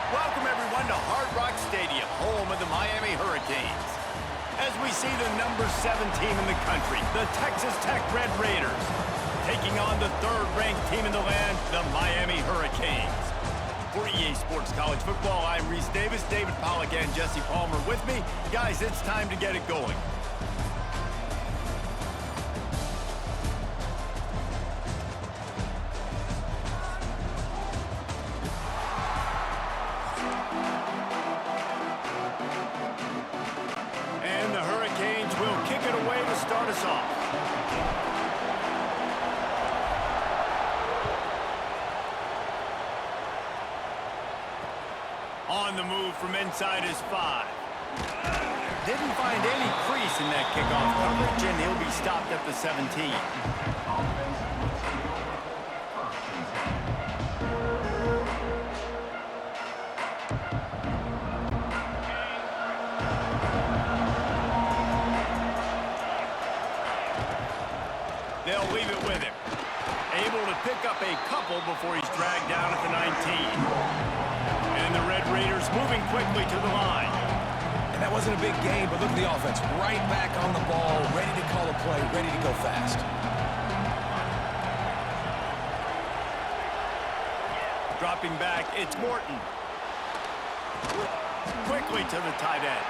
Welcome, everyone, to Hard Rock Stadium, home of the Miami Hurricanes. As we see the number 7 team in the country, the Texas Tech Red Raiders, taking on the third-ranked team in the land, the Miami Hurricanes. For EA Sports College Football, I'm Reese Davis, David Pollack, and Jesse Palmer with me. Guys, it's time to get it going. Start us off. On the move from inside his 5. Didn't find any crease in that kickoff coverage, and he'll be stopped at the 17. They'll leave it with him. Able to pick up a couple before he's dragged down at the 19. And the Red Raiders moving quickly to the line. And that wasn't a big gain, but look at the offense. Right back on the ball, ready to call a play, ready to go fast. Dropping back, it's Morton. Quickly to the tight end.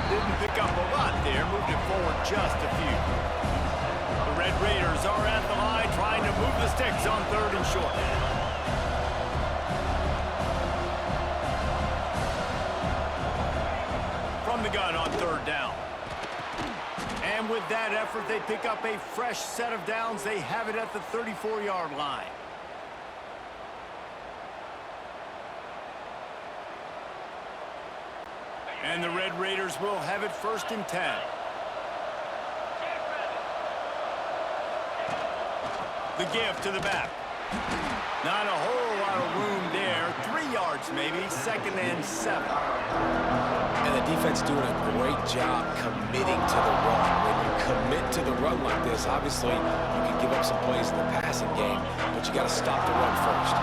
Didn't pick up a lot there, moved it forward just a few. The Red Raiders are at the line trying to move the sticks on 3rd and short. From the gun on 3rd down. And with that effort, they pick up a fresh set of downs. They have it at the 34-yard line. And the Red Raiders will have it 1st and 10. The give to the back. Not a whole lot of room there. 3 yards maybe. 2nd and 7. And the defense doing a great job committing to the run. When you commit to the run like this, obviously you can give up some plays in the passing game, but you got to stop the run first.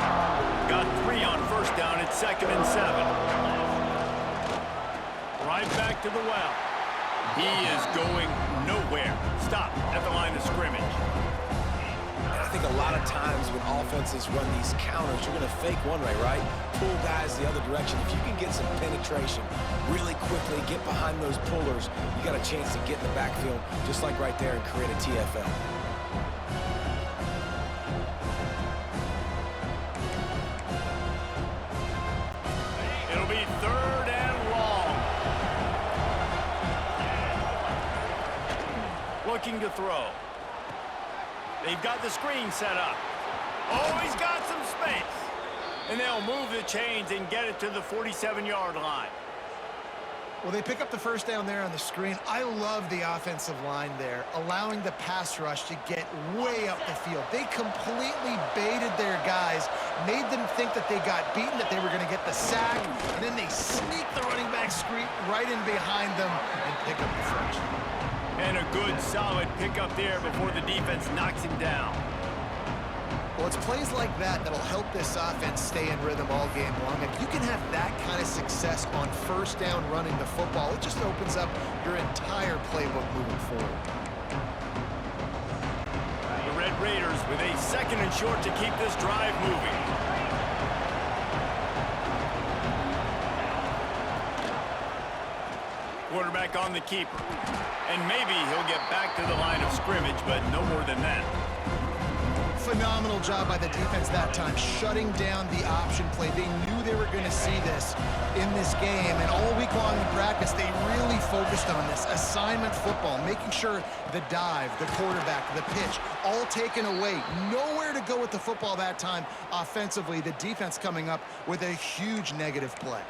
Got 3 on 1st down at 2nd and 7. Right back to the well. He is going nowhere. Stop at the line of scrimmage. I think a lot of times when offenses run these counters, you're going to fake one way, right? Pull guys the other direction. If you can get some penetration really quickly, get behind those pullers, you got a chance to get in the backfield just like right there and create a TFL. It'll be 3rd and long. Looking to throw. They've got the screen set up. Oh, he's got some space. And they'll move the chains and get it to the 47-yard line. Well, they pick up the 1st down there on the screen. I love the offensive line there, allowing the pass rush to get way up the field. They completely baited their guys, made them think that they got beaten, that they were going to get the sack, and then they sneak the running back screen right in behind them and pick up the 1st. And a good, solid pickup there before the defense knocks him down. Well, it's plays like that that'll help this offense stay in rhythm all game long. If you can have that kind of success on 1st down running the football, it just opens up your entire playbook moving forward. The Red Raiders with a 2nd and short to keep this drive moving. quarterback on the keeper. And maybe he'll get back to the line of scrimmage, but no more than that. Phenomenal job by the defense that time, shutting down the option play. They knew they were going to see this in this game, and all week long in practice, they really focused on this. Assignment football, making sure the dive, the quarterback, the pitch, all taken away. Nowhere to go with the football that time offensively. The defense coming up with a huge negative play.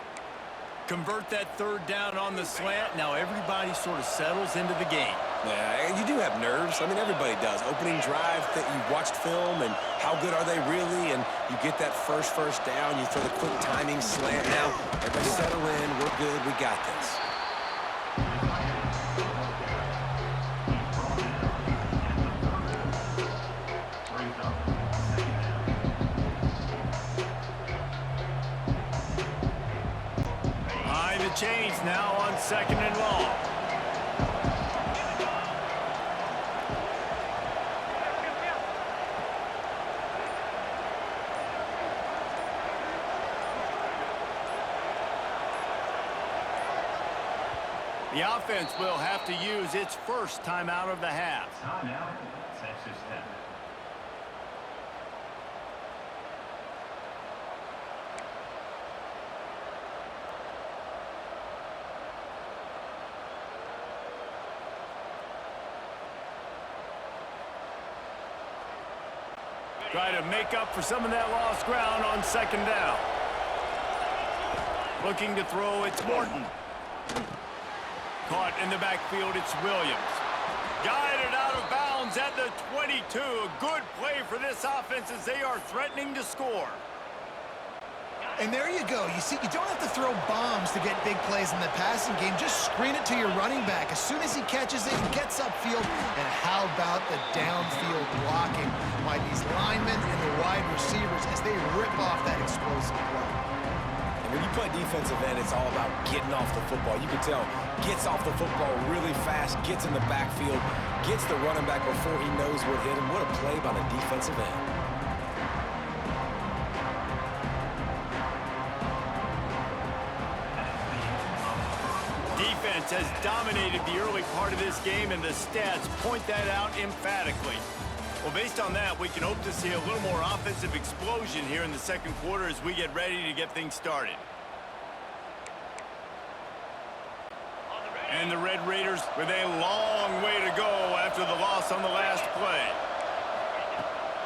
Convert that third down on the slant. Now everybody sort of settles into the game. Yeah, you do have nerves. I mean, everybody does. Opening drive that you watched film, and how good are they really? And you get that first down. You throw the quick timing slant. Now, everybody settle in. We're good. We got this. Behind the chains now on 2nd and long. The offense will have to use its first timeout of the half. Timeout, Texas Tech. Try to make up for some of that lost ground on 2nd down. Looking to throw, it's Morton. Caught in the backfield, it's Williams. Guided out of bounds at the 22. A good play for this offense as they are threatening to score. And there you go. You see, you don't have to throw bombs to get big plays in the passing game. Just screen it to your running back. As soon as he catches it, he gets upfield. And how about the downfield blocking by these linemen and the wide receivers as they rip off that explosive play. And when you play defensive end, it's all about getting off the football. You can tell, gets off the football really fast, gets in the backfield, gets the running back before he knows what hit him. What a play by the defensive end. Defense has dominated the early part of this game, and the stats point that out emphatically. Well, based on that, we can hope to see a little more offensive explosion here in the second quarter as we get ready to get things started. And the Red Raiders with a long way to go after the loss on the last play.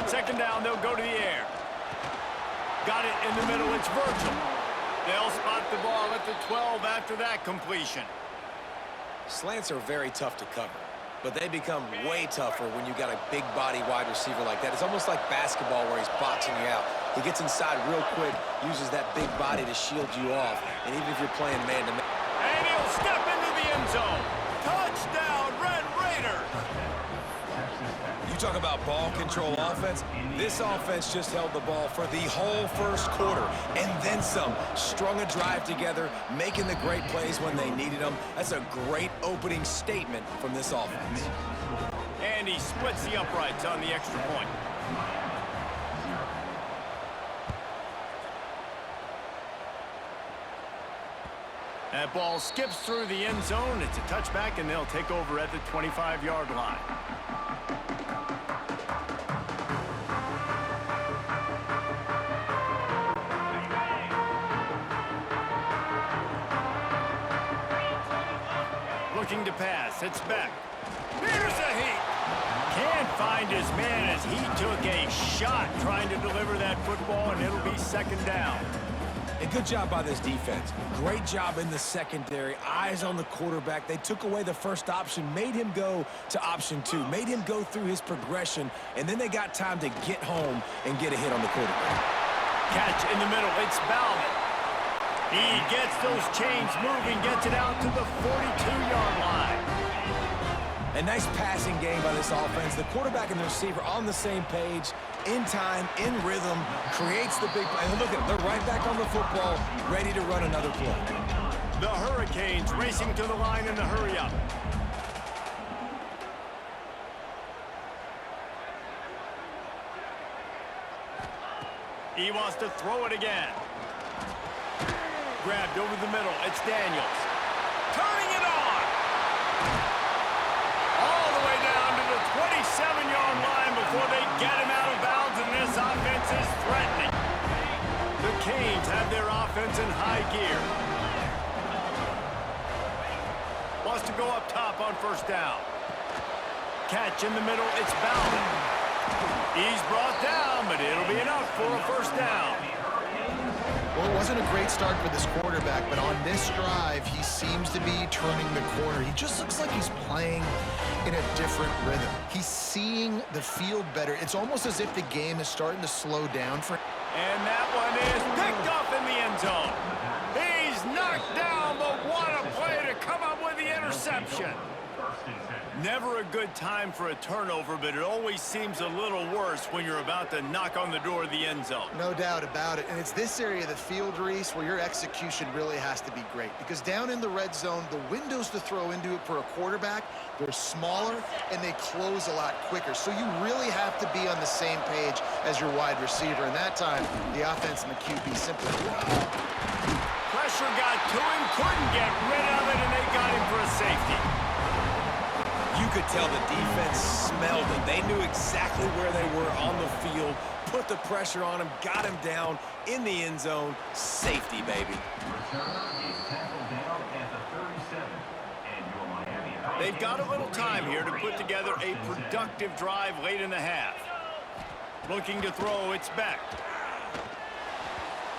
2nd down, they'll go to the air. Got it in the middle, it's Virgil. They'll spot the ball at the 12 after that completion. Slants are very tough to cover, but they become way tougher when you got a big body wide receiver like that. It's almost like basketball where he's boxing you out. He gets inside real quick, uses that big body to shield you off, and even if you're playing man-to-man. And he'll step into the end zone. Touchdown, Red Raiders! You talk about ball control offense. This offense just held the ball for the whole first quarter and then some. Strung a drive together, making the great plays when they needed them. That's a great opening statement from this offense. And he splits the uprights on the extra point. That ball skips through the end zone. It's a touchback, and they'll take over at the 25-yard line. Looking to pass. It's Beck. Here's a heat. Can't find his man as he took a shot trying to deliver that football, and it'll be 2nd down. And good job by this defense. Great job in the secondary. Eyes on the quarterback. They took away the first option, made him go to option 2, made him go through his progression, and then they got time to get home and get a hit on the quarterback. Catch in the middle. It's Bauman. He gets those chains moving, gets it out to the 42-yard line. A nice passing game by this offense. The quarterback and the receiver on the same page, in time, in rhythm, creates the big play. And look at it, they're right back on the football, ready to run another play. The Hurricanes racing to the line in the hurry-up. He wants to throw it again. Grabbed over the middle. It's Daniels. Turning it on. 7-yard line before they get him out of bounds, and this offense is threatening. The Canes have their offense in high gear. Wants to go up top on first down. Catch in the middle, it's Bauman. He's brought down, but it'll be enough for a first down. Well, it wasn't a great start for this quarterback, but on this drive, he seems to be turning the corner. He just looks like he's playing in a different rhythm. He's seeing the field better. It's almost as if the game is starting to slow down for him. And that one is picked off in the end zone. He's knocked down, but what a play to come up with the interception. Never a good time for a turnover, but it always seems a little worse when you're about to knock on the door of the end zone. No doubt about it. And it's this area of the field, Reese, where your execution really has to be great. Because down in the red zone, the windows to throw into it for a quarterback, they're smaller and they close a lot quicker. So you really have to be on the same page as your wide receiver. And that time, the offense and the QB simply... Pressure got to him, couldn't get rid of it, and they got him for a safety. You could tell the defense smelled it. They knew exactly where they were on the field, put the pressure on him, got him down in the end zone. Safety, baby. They've got a little time here to put together a productive drive late in the half. Looking to throw, it's Beck.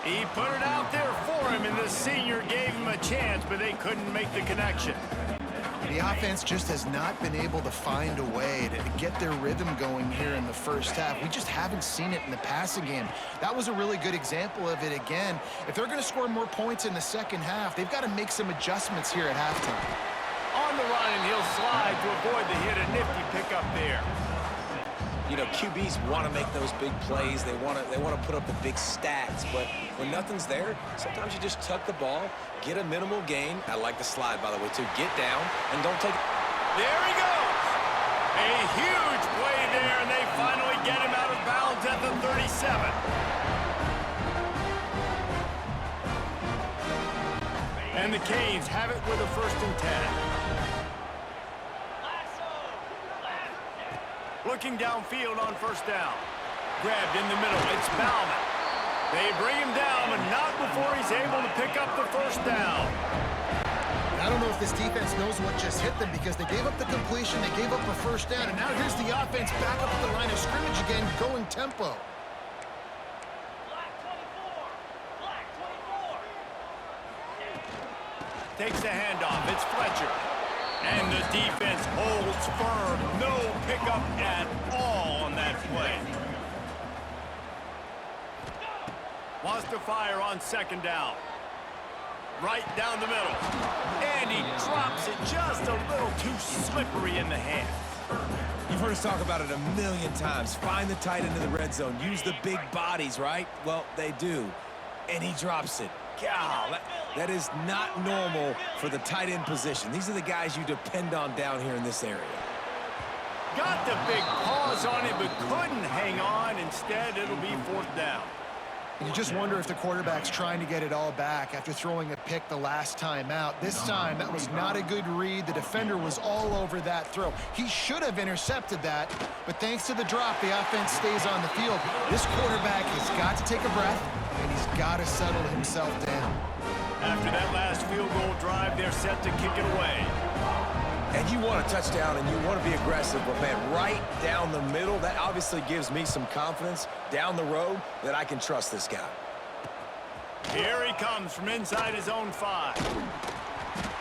He put it out there for him, and the senior gave him a chance, but they couldn't make the connection. The offense just has not been able to find a way to get their rhythm going here in the first half. We just haven't seen it in the passing game. That was a really good example of it again. If they're going to score more points in the second half, they've got to make some adjustments here at halftime. On the run, and he'll slide to avoid the hit. A nifty pickup there. You know, QBs want to make those big plays. They want to put up the big stats. But when nothing's there, sometimes you just tuck the ball, get a minimal gain. I like the slide, by the way, too. Get down and don't take it. There he goes. A huge play there, and they finally get him out of bounds at the 37. And the Canes have it with a 1st and 10. Looking downfield on first down. Grabbed in the middle. It's Bauman. They bring him down, but not before he's able to pick up the first down. I don't know if this defense knows what just hit them because they gave up the completion, they gave up a first down, and now here's the offense back up at the line of scrimmage again, going tempo. Takes the handoff. It's Fletcher. And the defense holds firm. No pickup at all on that play. Wants to fire on 2nd down. Right down the middle. And he drops it just a little too slippery in the hands. You've heard us talk about it a million times. Find the tight end in the red zone. Use the big bodies, right? Well, they do. And he drops it. God, that is not normal for the tight end position. These are the guys you depend on down here in this area. Got the big paws on it, but couldn't hang on. Instead, it'll be 4th down. You just wonder if the quarterback's trying to get it all back after throwing a pick the last time out. This time, that was not a good read. The defender was all over that throw. He should have intercepted that, but thanks to the drop, the offense stays on the field. This quarterback has got to take a breath, and he's got to settle himself down. After that last field goal drive, they're set to kick it away. And you want a touchdown and you want to be aggressive, but man, right down the middle, that obviously gives me some confidence down the road that I can trust this guy. Here he comes from inside his own 5.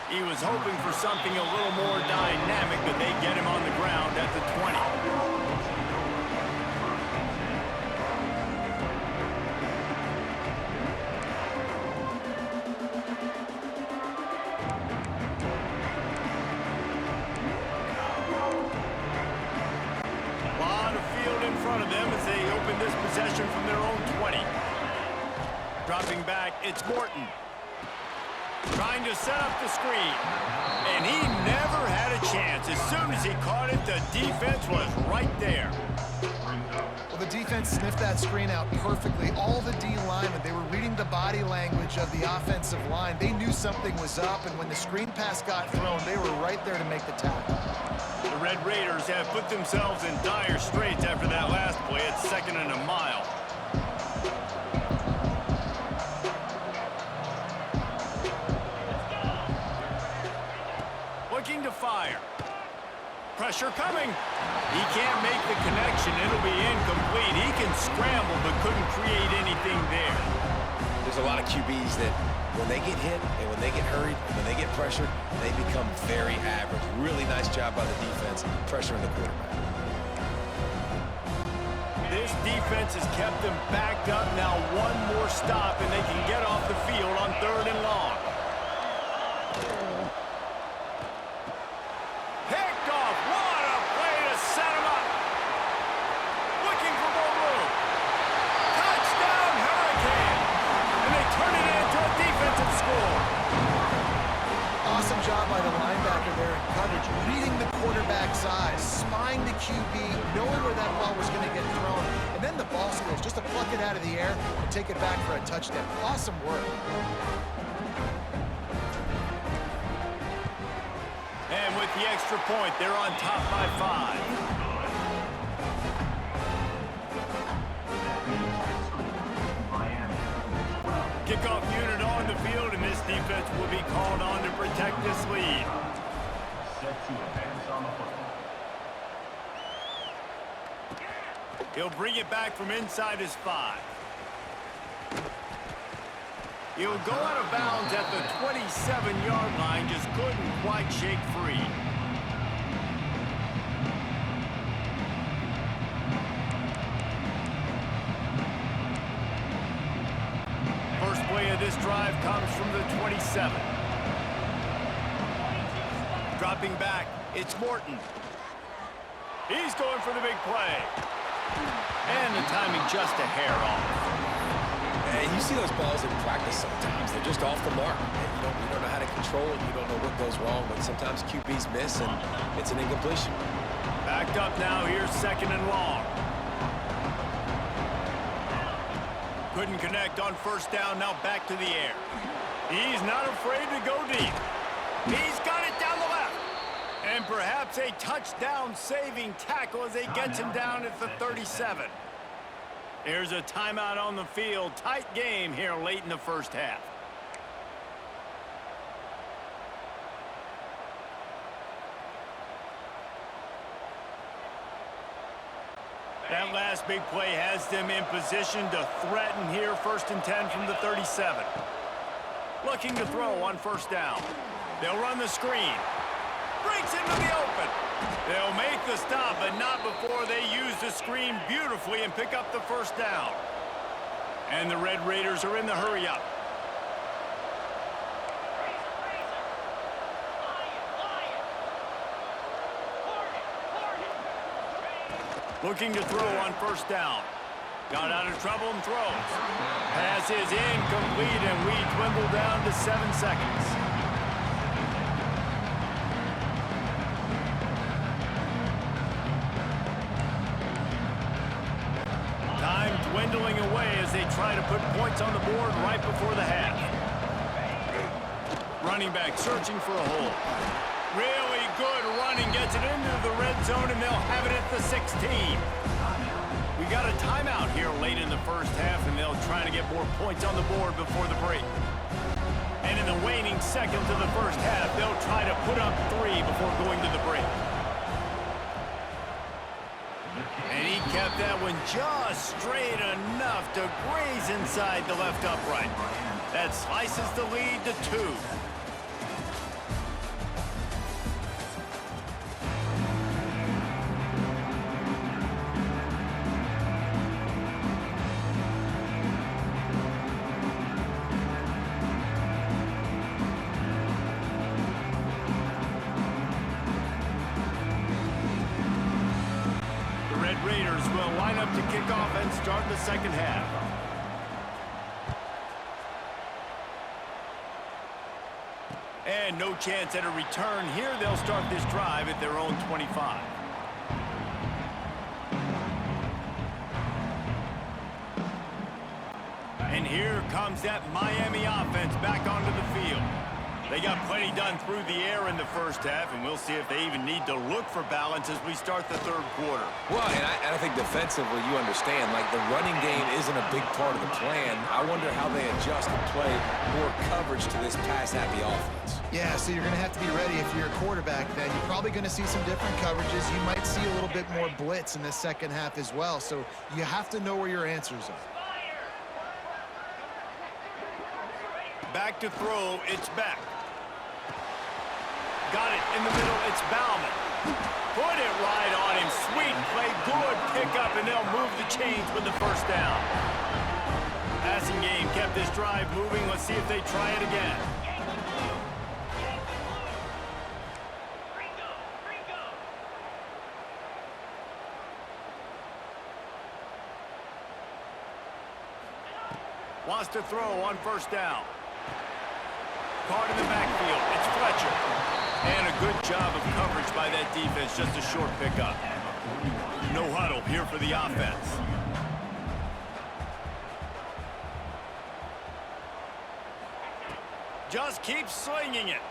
He was hoping for something a little more dynamic, but they get him on the ground at the 20. Of them as they open this possession from their own 20. Dropping back, it's Morton. Trying to set up the screen. And he never had a chance. As soon as he caught it, the defense was right there. Well, the defense sniffed that screen out perfectly. All the D linemen, they were reading the body language of the offensive line. They knew something was up, and when the screen pass got thrown, they were right there to make the tackle. The Red Raiders have put themselves in dire straits after that last play at 2nd and a mile. Looking to fire. Pressure coming. He can't make the connection. It'll be incomplete. He can scramble but couldn't create anything there. There's a lot of QBs that when they get hit and when they get hurried and when they get pressured, they become very average. Really nice job by the defense pressuring the quarterback. This defense has kept them backed up. Now one more stop and they can get off the field on 3rd and long. Picked off. What a play to set him up. Looking for more room. Touchdown Hurricanes. And they turn it into a defensive score. Awesome job by the linebacker there in coverage, reading the quarterback's eyes, spying the QB, knowing where that ball was going to get thrown, and then the ball skills just to pluck it out of the air and take it back for a touchdown. Awesome work. And with the extra point, they're on top by 5. Kickoff unit on the field, and this defense will be called on to protect this lead. Set to advance on the football. He'll bring it back from inside his 5. He'll go out of bounds at the 27-yard line, just couldn't quite shake free. First play of this drive comes from the 27. Dropping back, it's Morton. He's going for the big play. And the timing just a hair off. And you see those balls in practice sometimes. They're just off the mark. And you don't know how to control it. You don't know what goes wrong. But sometimes QBs miss, and it's an incompletion. Backed up now. Here's 2nd and long. Couldn't connect on 1st down. Now back to the air. He's not afraid to go deep. He's got it down the left. And perhaps a touchdown-saving tackle as they gets him down at the 37. There's a timeout on the field. Tight game here late in the first half. That last big play has them in position to threaten here. 1st and 10 from the 37. Looking to throw on 1st down. They'll run the screen. Breaks into the open. They'll make the stop, but not before they use the screen beautifully and pick up the 1st down. And the Red Raiders are in the hurry-up. Looking to throw on 1st down. Got out of trouble and throws. Pass is incomplete, and we dwindle down to 7 seconds. Time dwindling away as they try to put points on the board right before the half. Running back searching for a hole. Really good running, gets it into the red zone, and they'll have it at the 16. We got a timeout here late in the first half, and they'll try to get more points on the board before the break. And in the waning seconds of the first half, they'll try to put up 3 before going to the break. And he kept that one just straight enough to graze inside the left upright. That slices the lead to 2. Raiders will line up to kick off and start the second half. And no chance at a return here. They'll start this drive at their own 25. And here comes that Miami offense back onto the field. They got plenty done through the air in the first half, and we'll see if they even need to look for balance as we start the third quarter. Well, and I think defensively, you understand, like the running game isn't a big part of the plan. I wonder how they adjust and play more coverage to this pass-happy offense. Yeah, so you're going to have to be ready if you're a quarterback then. You're probably going to see some different coverages. You might see a little bit more blitz in the second half as well. So you have to know where your answers are. Back to throw, it's Beck. Got it in the middle, it's Bauman. Put it right on him, sweet play, good pickup, and they'll move the chains with the first down. Passing game kept this drive moving. Let's see if they try it again. Wants to throw on first down. Caught in the backfield. It's Fletcher. And a good job of coverage by that defense. Just a short pickup. No huddle here for the offense. Just keeps slinging it.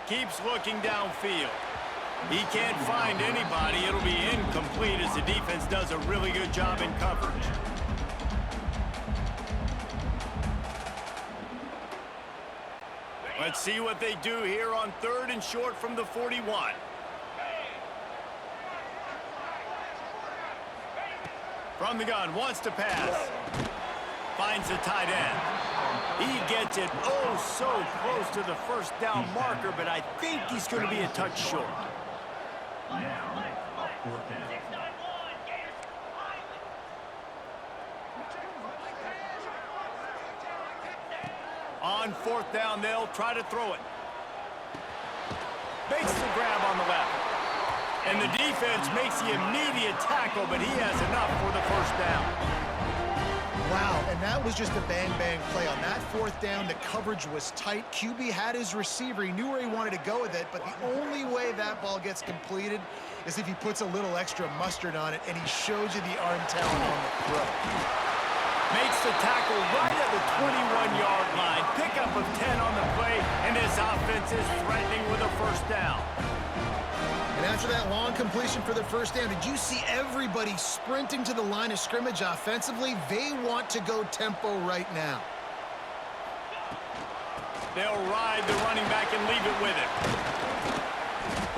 Keeps looking downfield. He can't find anybody. It'll be incomplete as the defense does a really good job in coverage. Let's see what they do here on 3rd and short from the 41. From the gun, wants to pass. Finds the tight end. He gets it oh so close to the first down marker, but I think he's going to be a touch short. Now, a 4th down. On 4th down, they'll try to throw it. Makes the grab on the left. And the defense makes the immediate tackle, but he has enough for the first down. Wow, and that was just a bang-bang play. On that 4th down, the coverage was tight. QB had his receiver. He knew where he wanted to go with it, but the only way that ball gets completed is if he puts a little extra mustard on it, and he shows you the arm talent on the throw. Makes the tackle right at the 21-yard line. Pickup of 10 on the play, and his offense is threatening with a first down. And after that long completion for the first down, did you see everybody sprinting to the line of scrimmage offensively? They want to go tempo right now. They'll ride the running back and leave it with him.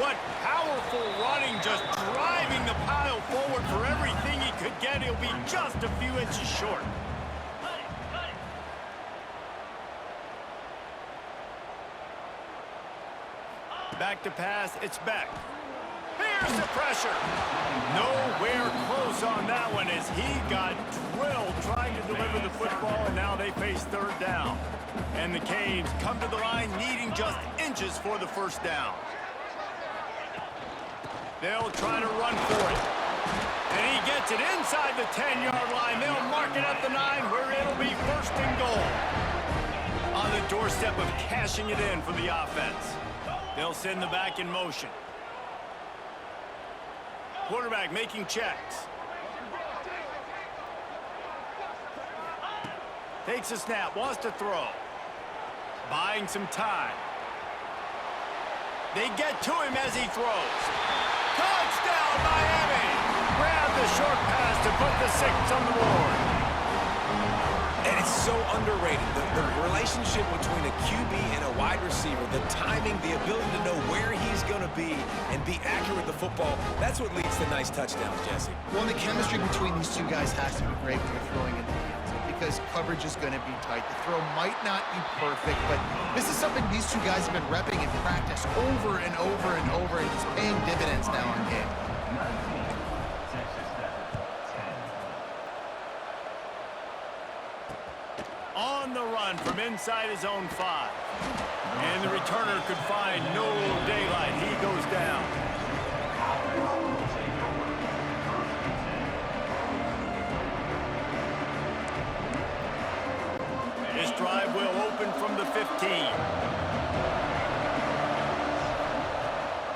What powerful running, just driving the pile forward for everything he could get. He'll be just a few inches short. Back to pass, it's Beck. Here's the pressure. Nowhere close on that one as he got drilled trying to deliver the football, and now they face 3rd down. And the Canes come to the line needing just inches for the first down. They'll try to run for it. And he gets it inside the 10-yard line. They'll mark it at the 9 where it'll be 1st and goal. On the doorstep of cashing it in for the offense. They'll send the back in motion. Quarterback making checks. Takes a snap, wants to throw. Buying some time. They get to him as he throws. Touchdown, Miami! Grab the short pass to put the 6 on the board. And it's so underrated. The relationship between a QB and a wide receiver, the timing, the ability to know where he's going to be and be accurate with the football, that's what leads to nice touchdowns, Jesse. Well, the chemistry between these two guys has to be great when you're throwing in the hands because coverage is going to be tight. The throw might not be perfect, but this is something these two guys have been repping in practice over and over and over, and it's paying dividends now in game. On the run from inside his own 5. And the returner could find no daylight. He goes down. This drive will open from the 15.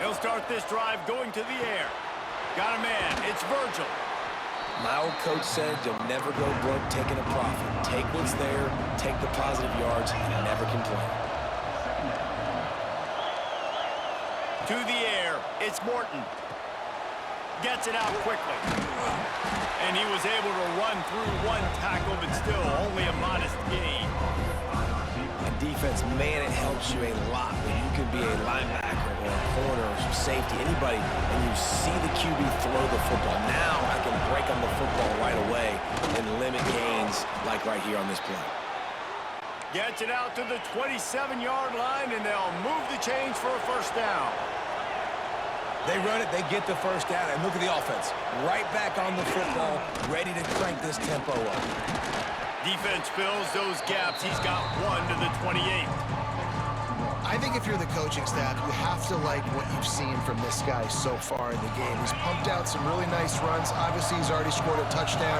He'll start this drive going to the air. Got a man. It's Virgil. My old coach said you'll never go broke taking a profit. Take what's there, take the positive yards, and never complain. To the air, it's Morton. Gets it out quickly. And he was able to run through one tackle, but still only a modest gain. And defense, man, it helps you a lot when you can be a linebacker or a corner or some safety, anybody, and you see the QB throw the football. Now I can break on the football right away and limit gains like right here on this play. Gets it out to the 27-yard line, and they'll move the chains for a first down. They run it, they get the first down, and look at the offense. Right back on the football, ready to crank this tempo up. Defense fills those gaps. He's got one to the 28. I think if you're the coaching staff, you have to like what you've seen from this guy so far in the game. He's pumped out some really nice runs. Obviously, he's already scored a touchdown.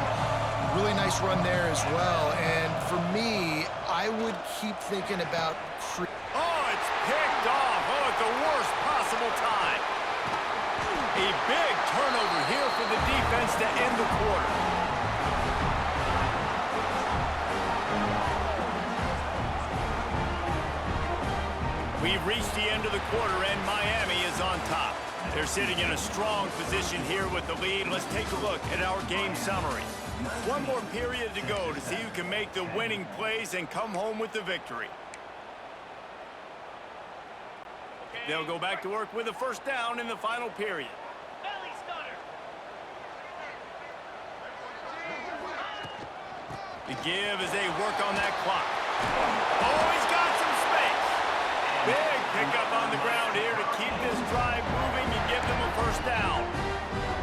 Really nice run there as well. And for me, I would keep thinking about... Oh, it's picked off. Oh, at the worst possible time. A big turnover here for the defense to end the quarter. We've reached the end of the quarter, and Miami is on top. They're sitting in a strong position here with the lead. Let's take a look at our game summary. One more period to go to see who can make the winning plays and come home with the victory. They'll go back to work with a first down in the final period. The give as they work on that clock. Oh, he's got some space. Big pickup on the ground here to keep this drive moving and give them a first down.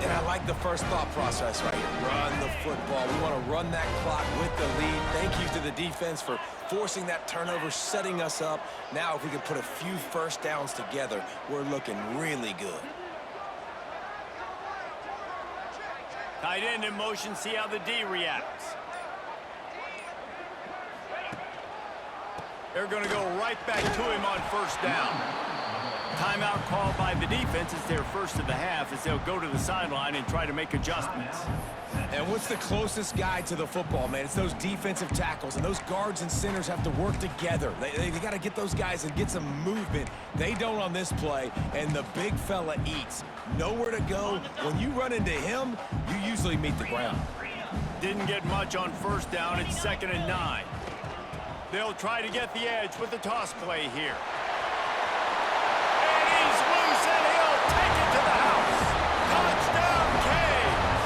And I like the first thought process right here. Run the football. We want to run that clock with the lead. Thank you to the defense for forcing that turnover, setting us up. Now, if we can put a few first downs together, we're looking really good. Tight end in motion, see how the D reacts. They're going to go right back to him on first down. Timeout called by the defense. It's their first of the half as they'll go to the sideline and try to make adjustments. And what's the closest guy to the football, man? It's those defensive tackles, and those guards and centers have to work together. They got to get those guys and get some movement. They don't on this play, and the big fella eats. Nowhere to go. When you run into him, you usually meet the ground. Didn't get much on first down. It's 2nd and 9. They'll try to get the edge with the toss play here. And he's loose, and he'll take it to the house. Touchdown, Canes!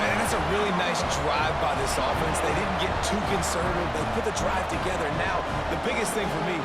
Man, that's a really nice drive by this offense. They didn't get too conservative. They put the drive together. Now, the biggest thing for me,